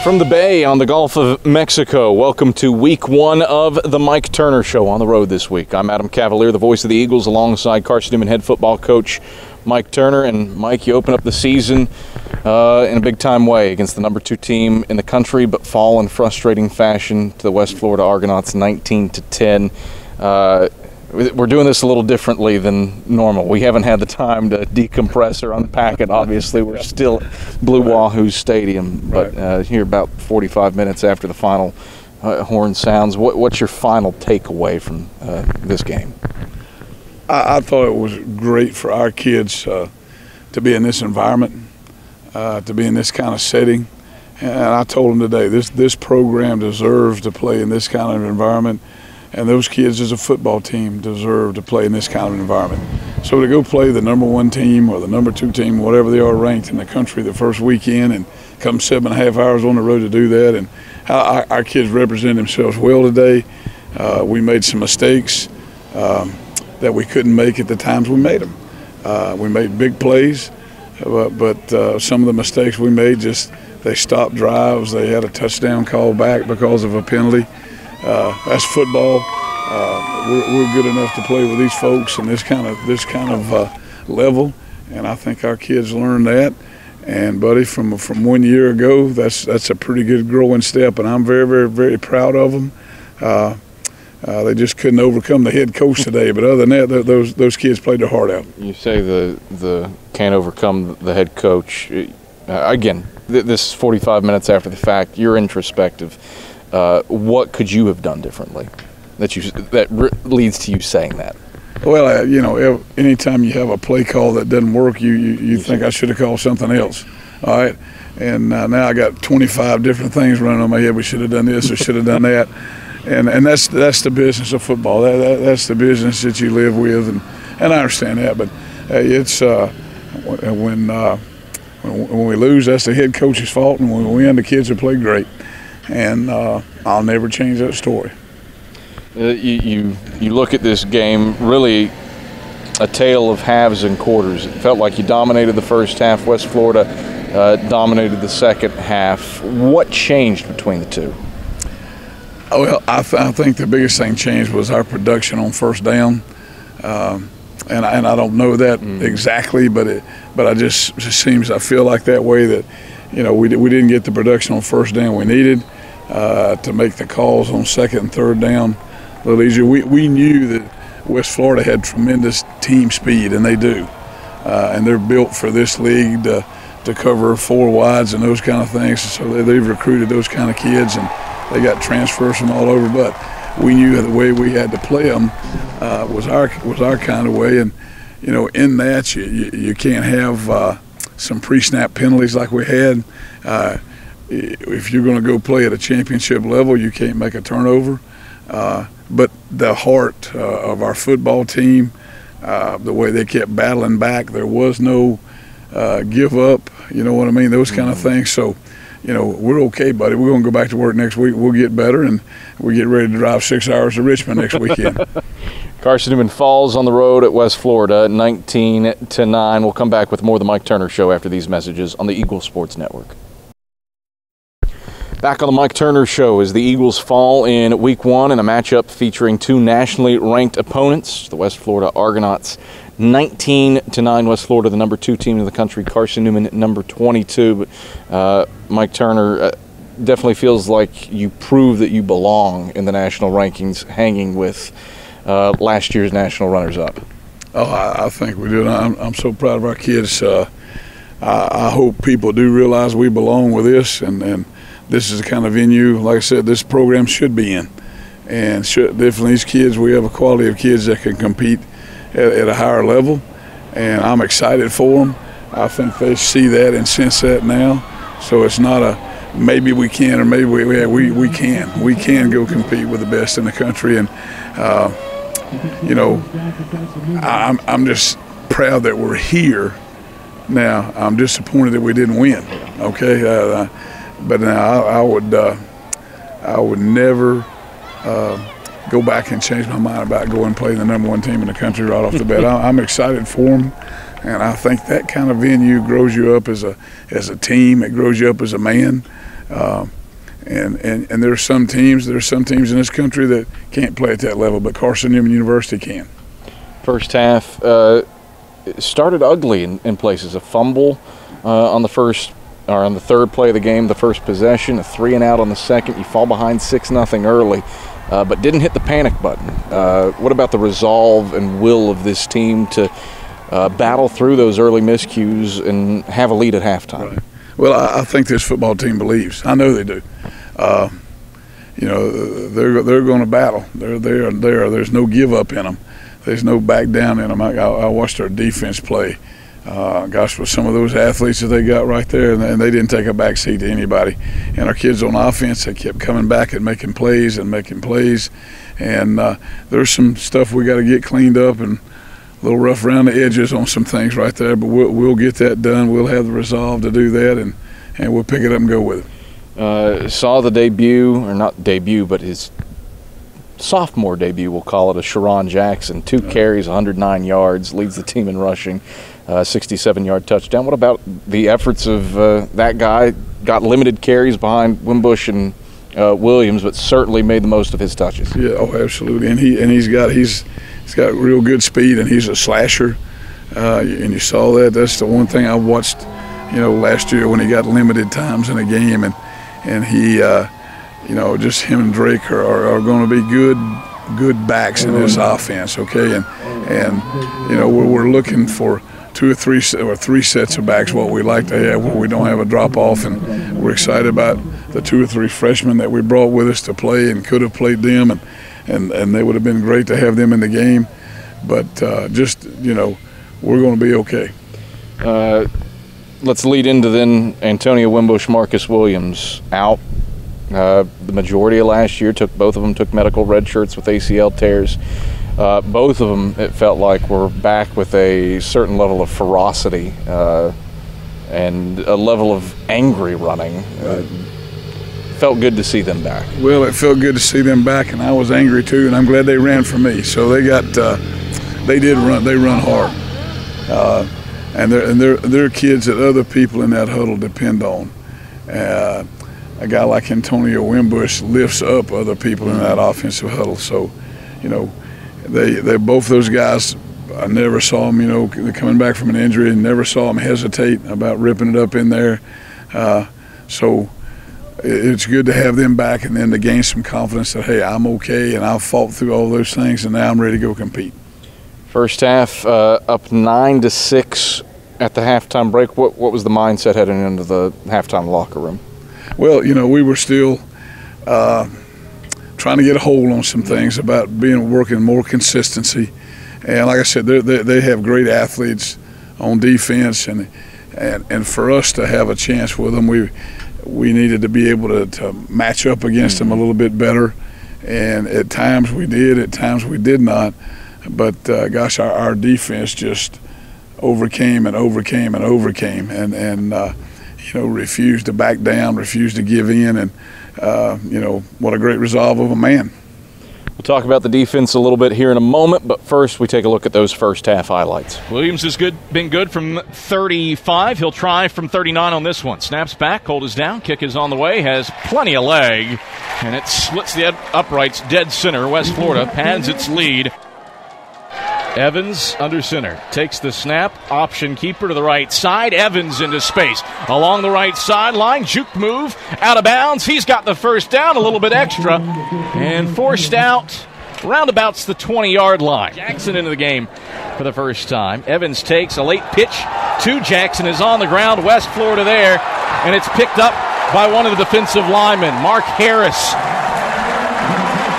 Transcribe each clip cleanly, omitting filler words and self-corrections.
From the Bay on the Gulf of Mexico, welcome to week one of the Mike Turner Show on the road this week. I'm Adam Cavalier, the voice of the Eagles, alongside Carson-Newman head football coach Mike Turner. And Mike, you open up the season in a big-time way against the number 2 team in the country, but fall in frustrating fashion to the West Florida Argonauts 19-10. We're doing this a little differently than normal. We haven't had the time to decompress or unpack it. Obviously, we're still at Blue Wahoo Stadium, but here about 45 minutes after the final horn sounds. What's your final takeaway from this game? I thought it was great for our kids to be in this environment, to be in this kind of setting. And I told them today, this program deserves to play in this kind of environment. And those kids as a football team deserve to play in this kind of environment. So to go play the number 1 team or the number 2 team, whatever they are ranked in the country the first weekend, and come 7.5 hours on the road to do that, and our kids represent themselves well today. We made some mistakes that we couldn't make at the times we made them. We made big plays, but some of the mistakes we made, they stopped drives. They had a touchdown call back because of a penalty. That's football. We're good enough to play with these folks in this kind of level, and I think our kids learned that. And buddy, from 1 year ago, that's a pretty good growing step, and I'm very, very, very proud of them. They just couldn't overcome the head coach today, but other than that, those kids played their heart out. You say the can't overcome the head coach. Again, this is 45 minutes after the fact. You're introspective. What could you have done differently that leads to you saying that? Well, anytime you have a play call that doesn't work, you think I should have called something else. All right, and now I got 25 different things running on my head. We should have done this or should have done that, and that's the business of football. That's the business that you live with, and I understand that. But it's when we lose, that's the head coach's fault, and when we win, the kids have played great. And I'll never change that story. You look at this game, really a tale of halves and quarters. It felt like you dominated the first half. West Florida dominated the second half. What changed between the two? Well, I think the biggest thing changed was our production on first down. And I don't know that exactly, but I just seems, I feel like that way that, we didn't get the production on first down we needed to make the calls on second and third down a little easier. We knew that West Florida had tremendous team speed, and they do. And they're built for this league to cover 4 wides and those kind of things. So they've recruited those kind of kids, and they got transfers from all over. But we knew the way we had to play them was our kind of way. And, in that, you can't have some pre-snap penalties like we had. If you're going to go play at a championship level, you can't make a turnover. But the heart of our football team, the way they kept battling back, there was no give up, you know what I mean, those kind of things. So, we're okay, buddy. We're going to go back to work next week. We'll get better, and we'll get ready to drive 6 hours to Richmond next weekend. Carson-Newman falls on the road at West Florida, 19-9. We'll come back with more of the Mike Turner Show after these messages on the Eagles Sports Network. Back on the Mike Turner Show as the Eagles fall in Week 1 in a matchup featuring 2 nationally ranked opponents. The West Florida Argonauts, 19-9. West Florida, the number 2 team in the country. Carson-Newman, number 22. But Mike Turner definitely feels like you prove that you belong in the national rankings, hanging with last year's national runners-up. Oh, I think we do. I'm so proud of our kids. I hope people do realize we belong with this, and this is the kind of venue, like I said, this program should be in. And definitely these kids, we have a quality of kids that can compete at a higher level, and I'm excited for them. I think they see that and sense that now. So it's not a maybe we can or maybe we can. We can go compete with the best in the country, and I'm just proud that we're here. Now I'm disappointed that we didn't win. Okay. But now I would never go back and change my mind about going and playing the number 1 team in the country right off the bat. I'm excited for them. And I think that kind of venue grows you up as a team. It grows you up as a man. And there's some teams in this country that can't play at that level, but Carson-Newman University can. First half started ugly in places. A fumble on the third play of the game, the first possession, a 3-and-out on the second. You fall behind 6-0 early, but didn't hit the panic button. What about the resolve and will of this team to battle through those early miscues and have a lead at halftime? Right. Well, I think this football team believes. I know they do. They're going to battle. There's no give up in them. There's no back down in them. I watched our defense play. With some of those athletes that they got right there, and they didn't take a back seat to anybody. And our kids on offense, they kept coming back and making plays. And there's some stuff we got to get cleaned up and a little rough around the edges on some things right there, but we'll get that done. We'll have the resolve to do that, and we'll pick it up and go with it. Saw the debut, or not debut, but his sophomore debut, we'll call it, of Sharon Jackson. 2 carries, 109 yards, leads the team in rushing, 67-yard touchdown. What about the efforts of that guy? Got limited carries behind Wimbush and Williams, but certainly made the most of his touches. Yeah, oh, absolutely. And he's got real good speed, and he's a slasher. And you saw that. That's the one thing I watched, last year when he got limited times in a game, and he, just him and Drake are going to be good backs in this offense. Okay, and we're looking for 2 or 3 or 3 sets of backs, what we like to have, where we don't have a drop off, and we're excited about the 2 or 3 freshmen that we brought with us to play and could have played them, and they would have been great to have them in the game. But we're going to be okay. Let's lead into then Antonio Wimbush, Marcus Williams out. The majority of last year both of them took medical red shirts with ACL tears. Both of them, it felt like, were back with a certain level of ferocity and a level of angry running. Felt good to see them back. Well, it felt good to see them back, and I was angry too, and I'm glad they ran for me. So they did run. They run hard, and they're kids that other people in that huddle depend on. A guy like Antonio Wimbush lifts up other people in that offensive huddle. So, they both those guys. I never saw them, coming back from an injury, and never saw them hesitate about ripping it up in there. So it's good to have them back, and then to gain some confidence that, hey, I'm okay, and I've fought through all those things, and now I'm ready to go compete. First half, up 9-6 at the halftime break. What was the mindset heading into the halftime locker room? Well, we were still trying to get a hold on some things about working more consistency. And like I said, they have great athletes on defense, and for us to have a chance with them, we needed to be able to match up against them a little bit better. And at times we did, at times we did not. But our defense just overcame and refused to back down, refused to give in, and what a great resolve of a man. We'll talk about the defense a little bit here in a moment, but first we take a look at those first half highlights. Williams has been good from 35. He'll try from 39 on this one. Snaps back, hold is down, kick is on the way, has plenty of leg, and it splits the uprights dead center. West Florida pads its lead. Evans under center, takes the snap, option keeper to the right side. Evans into space, along the right sideline, juke move, out of bounds. He's got the first down, a little bit extra, and forced out roundabouts the 20-yard line. Jackson into the game for the first time. Evans takes a late pitch to Jackson, is on the ground, West Florida there, and it's picked up by one of the defensive linemen, Mark Harris.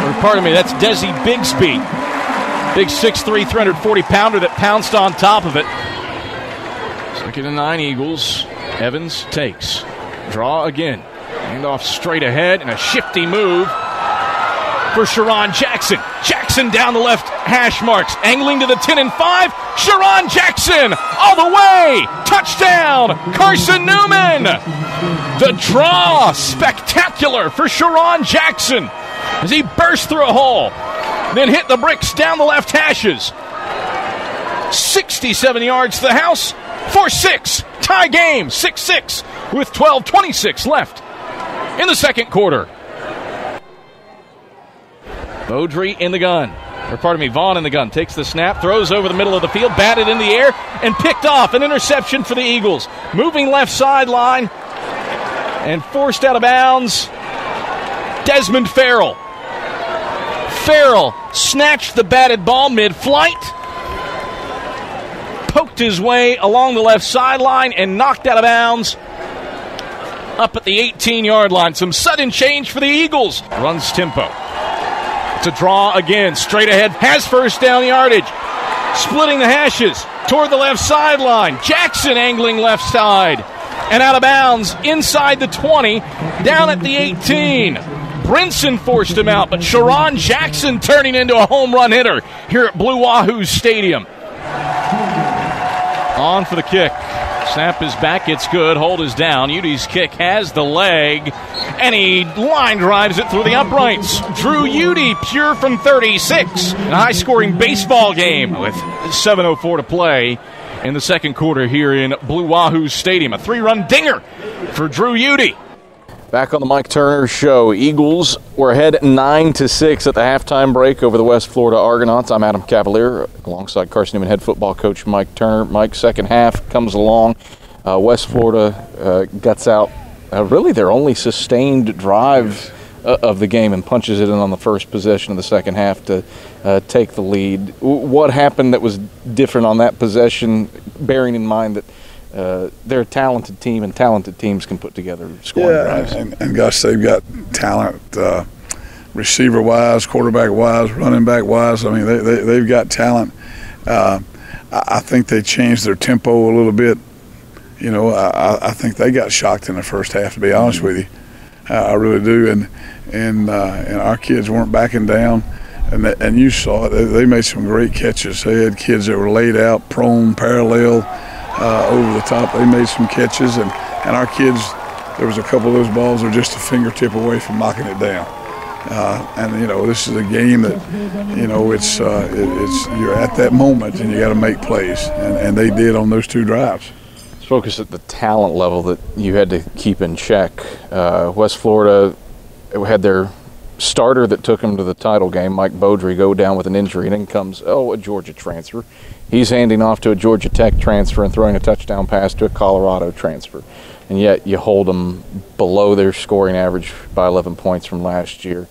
Or pardon me, that's Desi Bigsby. Big 6'3", 340-pounder that pounced on top of it. 2nd and 9 Eagles. Evans takes. Draw again. Handoff straight ahead, and a shifty move for Sharon Jackson. Jackson down the left hash marks. Angling to the 10 and 5. Sharon Jackson all the way. Touchdown, Carson-Newman. The draw, spectacular for Sharon Jackson as he burst through a hole. Then hit the bricks down the left hashes. 67 yards to the house for 6. Tie game, 6-6, with 12:26 left in the second quarter. Beaudry in the gun. Vaughn in the gun. Takes the snap, throws over the middle of the field, batted in the air, and picked off. An interception for the Eagles. Moving left sideline and forced out of bounds. Desmond Farrell. Farrell snatched the batted ball mid-flight, poked his way along the left sideline, and knocked out of bounds up at the 18-yard line. Some sudden change for the Eagles. Runs tempo. It's a draw again. Straight ahead. Has first down yardage. Splitting the hashes toward the left sideline. Jackson angling left side. And out of bounds inside the 20. Down at the 18. Brinson forced him out, but Sharon Jackson turning into a home run hitter here at Blue Wahoo Stadium. On for the kick. Snap is back. It's good. Hold is down. Udy's kick has the leg, and he line drives it through the uprights. Drew Udy, pure from 36. A high-scoring baseball game with 7:04 to play in the second quarter here in Blue Wahoo Stadium. A 3-run dinger for Drew Udy. Back on the Mike Turner Show. Eagles were ahead 9-6 at the halftime break over the West Florida Argonauts. I'm Adam Cavalier, alongside Carson-Newman head football coach Mike Turner. Mike, second half comes along. West Florida guts out really their only sustained drive of the game and punches it in on the first possession of the second half to take the lead. What happened that was different on that possession, bearing in mind that they're a talented team, and talented teams can put together scoring drives. And gosh, they've got talent, receiver-wise, quarterback-wise, running back-wise. I mean, they've got talent. I think they changed their tempo a little bit. You know, I think they got shocked in the first half, to be honest with you. I really do. And our kids weren't backing down. And you saw it. They made some great catches. They had kids that were laid out, prone, parallel, over the top. They made some catches, and our kids, there was a couple of those balls that are just a fingertip away from knocking it down. And you know, this is a game that, you know, it's you're at that moment and you got to make plays, and they did on those two drives. Let's focus at the talent level that you had to keep in check. West Florida had their starter that took him to the title game, Mike Beaudry, go down with an injury, and then comes a Georgia transfer. He's handing off to a Georgia Tech transfer and throwing a touchdown pass to a Colorado transfer. And yet you hold them below their scoring average by 11 points from last year,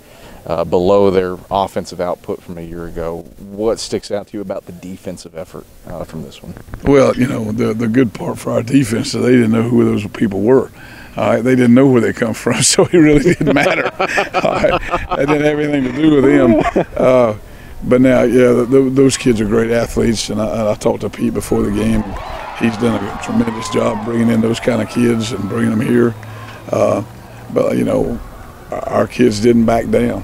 below their offensive output from a year ago. What sticks out to you about the defensive effort from this one? Well, you know, the good part for our defense is they didn't know who those people were. They didn't know where they come from, so it really didn't matter. That didn't have anything to do with them. But now, yeah, those kids are great athletes, and I talked to Pete before the game. He's done a tremendous job bringing in those kind of kids and bringing them here. But, you know, our kids didn't back down.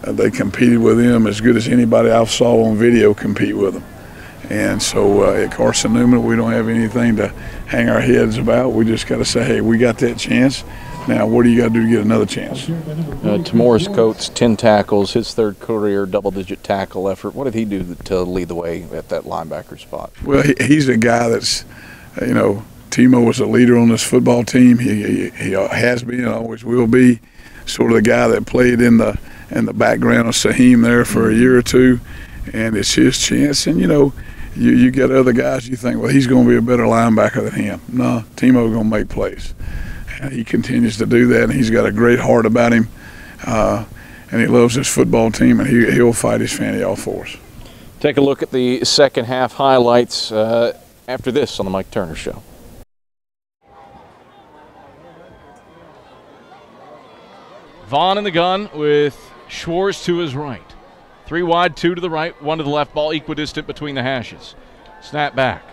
They competed with them as good as anybody I saw on video compete with them. And so at Carson-Newman, we don't have anything to hang our heads about. We just got to say, hey, we got that chance. Now, what do you got to do to get another chance? Tamoris Coates, 10 tackles, his third career double-digit tackle effort. What did he do to lead the way at that linebacker spot? Well, he's a guy that's, you know, Timo was a leader on this football team. He has been and always will be. Sort of the guy that played in the background of Saheem there for a year or two, and it's his chance. And, you know, you get other guys, you think, well, he's going to be a better linebacker than him. No, Timo's going to make plays. He continues to do that, and he's got a great heart about him, and he loves his football team, and he'll fight his fanny off for us. Take a look at the second half highlights after this on the Mike Turner Show. Vaughn in the gun with Schwartz to his right. 3 wide, 2 to the right, 1 to the left, ball equidistant between the hashes. Snap back,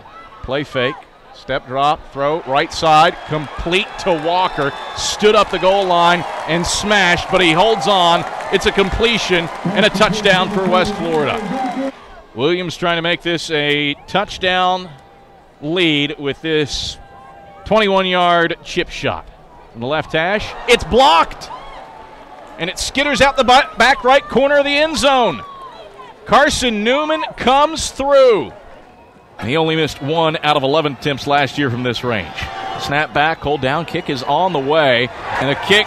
play fake. Step drop, throw, right side, complete to Walker. Stood up the goal line and smashed, but he holds on. It's a completion and a touchdown for West Florida. Williams trying to make this a touchdown lead with this 21-yard chip shot. From the left hash, it's blocked. And it skitters out the back right corner of the end zone. Carson-Newman comes through. He only missed 1 out of 11 attempts last year from this range. Snap back, hold down, kick is on the way, and the kick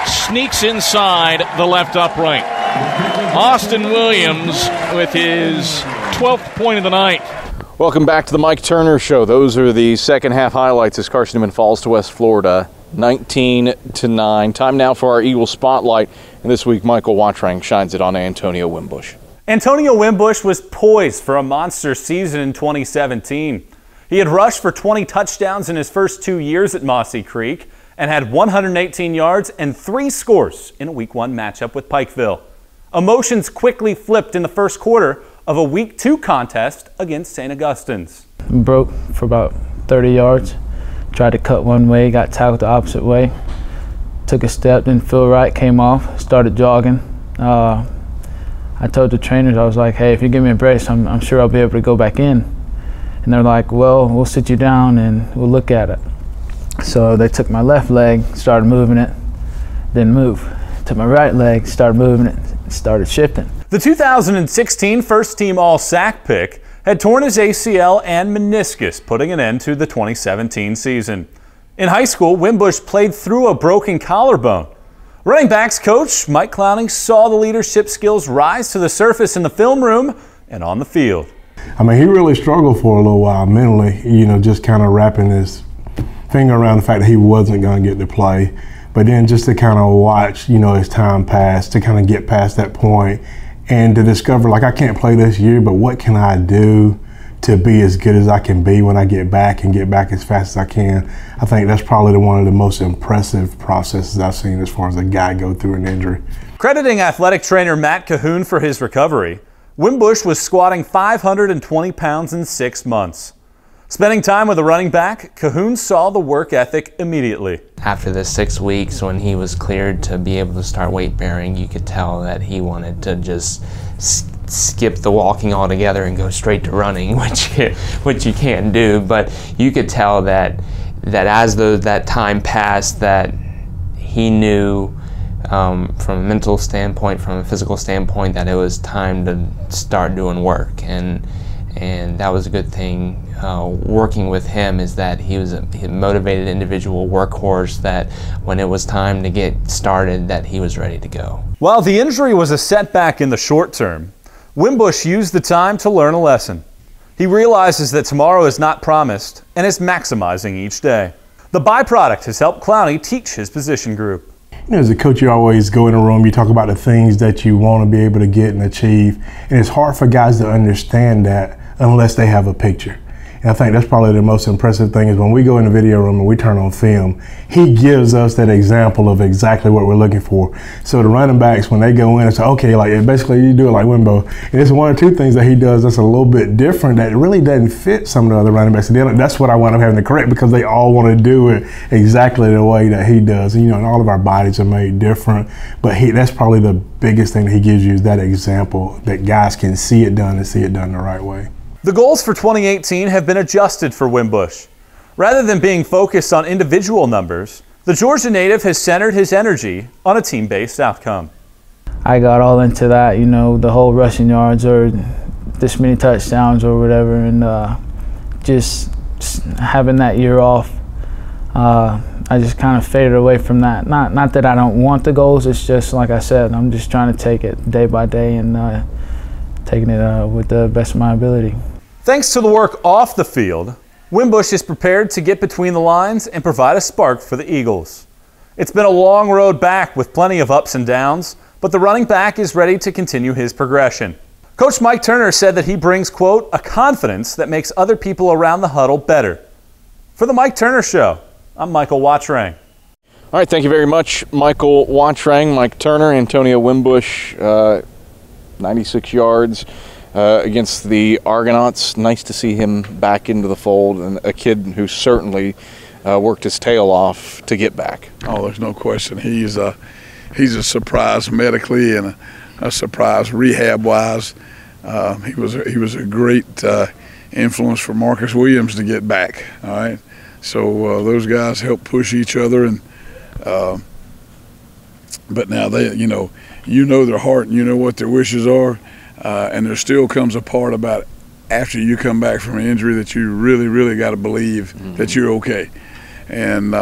sneaks inside the left upright. Austin Williams with his 12th point of the night. Welcome back to the Mike Turner Show. Those are the second half highlights as Carson-Newman falls to West Florida, 19-9. Time now for our Eagle Spotlight, and this week Michael Wattrang shines it on Antonio Wimbush. Antonio Wimbush was poised for a monster season in 2017. He had rushed for 20 touchdowns in his first 2 years at Mossy Creek and had 118 yards and 3 scores in a Week 1 matchup with Pikeville. Emotions quickly flipped in the first quarter of a Week 2 contest against St. Augustine's. Broke for about 30 yards, tried to cut one way, got tackled the opposite way, took a step, didn't feel right, came off, started jogging. I told the trainers, I was like, hey, if you give me a brace, I'm sure I'll be able to go back in. And they're like, well, we'll sit you down and we'll look at it. So they took my left leg, started moving it, didn't move. Took my right leg, started moving it, started shifting. The 2016 first-team All-SAC pick had torn his ACL and meniscus, putting an end to the 2017 season. In high school, Wimbush played through a broken collarbone. Running backs coach Mike Clowney saw the leadership skills rise to the surface in the film room and on the field. I mean, he really struggled for a little while mentally, just kind of wrapping his finger around the fact that he wasn't going to get to play. But then just to kind of watch, his time pass, to kind of get past that point and to discover, like, I can't play this year, but what can I do to be as good as I can be when I get back and get back as fast as I can? I think that's probably one of the most impressive processes I've seen as far as a guy go through an injury. Crediting athletic trainer Matt Cahoon for his recovery, Wimbush was squatting 520 pounds in 6 months. Spending time with a running back, Cahoon saw the work ethic immediately. After the 6 weeks, when he was cleared to be able to start weight bearing, you could tell that he wanted to just skip the walking altogether and go straight to running, which you can't do. But you could tell that as that time passed, that he knew from a mental standpoint, from a physical standpoint, that it was time to start doing work, and that was a good thing. Working with him is that he was a motivated individual workhorse, that when it was time to get started, that he was ready to go. While the injury was a setback in the short term, Wimbush used the time to learn a lesson. He realizes that tomorrow is not promised and is maximizing each day. The byproduct has helped Clowney teach his position group. As a coach, you always go in a room, you talk about the things that you want to be able to get and achieve, and it's hard for guys to understand that unless they have a picture. And I think that's probably the most impressive thing is when we go in the video room and we turn on film, he gives us that example of exactly what we're looking for. So the running backs, when they go in and say, okay, like basically you do it like Wimbo, and it's one or two things that he does that's a little bit different that really doesn't fit some of the other running backs. And that's what I wind up having to correct, because they all want to do it exactly the way that he does. And, and all of our bodies are made different, but that's probably the biggest thing that he gives you is that example that guys can see it done and see it done the right way. The goals for 2018 have been adjusted for Wimbush. Rather than being focused on individual numbers, the Georgia native has centered his energy on a team-based outcome. I got all into that, the whole rushing yards or this many touchdowns or whatever, and just having that year off, I just kind of faded away from that. Not that I don't want the goals, it's just like I said, I'm just trying to take it day by day and taking it with the best of my ability. Thanks to the work off the field, Wimbush is prepared to get between the lines and provide a spark for the Eagles. It's been a long road back with plenty of ups and downs, but the running back is ready to continue his progression. Coach Mike Turner said that he brings, quote, a confidence that makes other people around the huddle better. For the Mike Turner Show, I'm Michael Wattrang. All right, thank you very much, Michael Wattrang. Mike Turner, Antonio Wimbush, 96 yards against the Argonauts. Nice to see him back into the fold, and a kid who certainly worked his tail off to get back. Oh, there's no question. He's a surprise medically and a surprise rehab-wise. He was a great influence for Marcus Williams to get back. All right, so those guys help push each other, and but now they, you know their heart and you know what their wishes are. And there still comes a part about after you come back from an injury that you really, really got to believe that you're okay. And,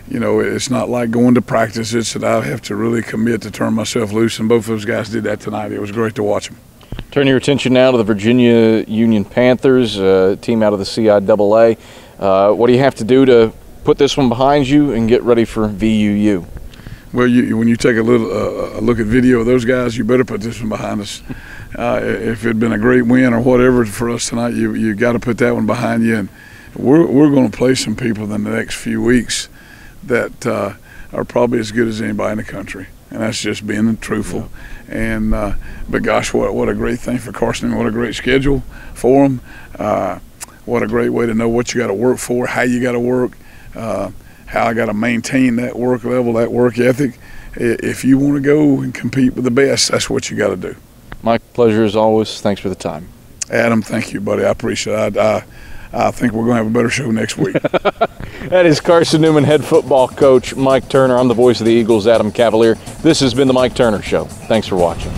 you know, it's not like going to practice. It's that I have to really commit to turn myself loose, and both of those guys did that tonight. It was great to watch them. Turn your attention now to the Virginia Union Panthers, team out of the CIAA. What do you have to do to put this one behind you and get ready for VUU? Well, when you take a look at video of those guys, you better put this one behind us. If it had been a great win or whatever for us tonight, you got to put that one behind you. And we're going to play some people in the next few weeks that are probably as good as anybody in the country, and that's just being truthful. And but gosh, what a great thing for Carson! What a great schedule for them. What a great way to know what you got to work for, how you got to work, how I got to maintain that work level, that work ethic. If you want to go and compete with the best, that's what you got to do. Mike, pleasure as always. Thanks for the time. Adam, thank you, buddy. I appreciate it. I think we're going to have a better show next week. That is Carson-Newman head football coach Mike Turner. I'm the voice of the Eagles, Adam Cavalier. This has been the Mike Turner Show. Thanks for watching.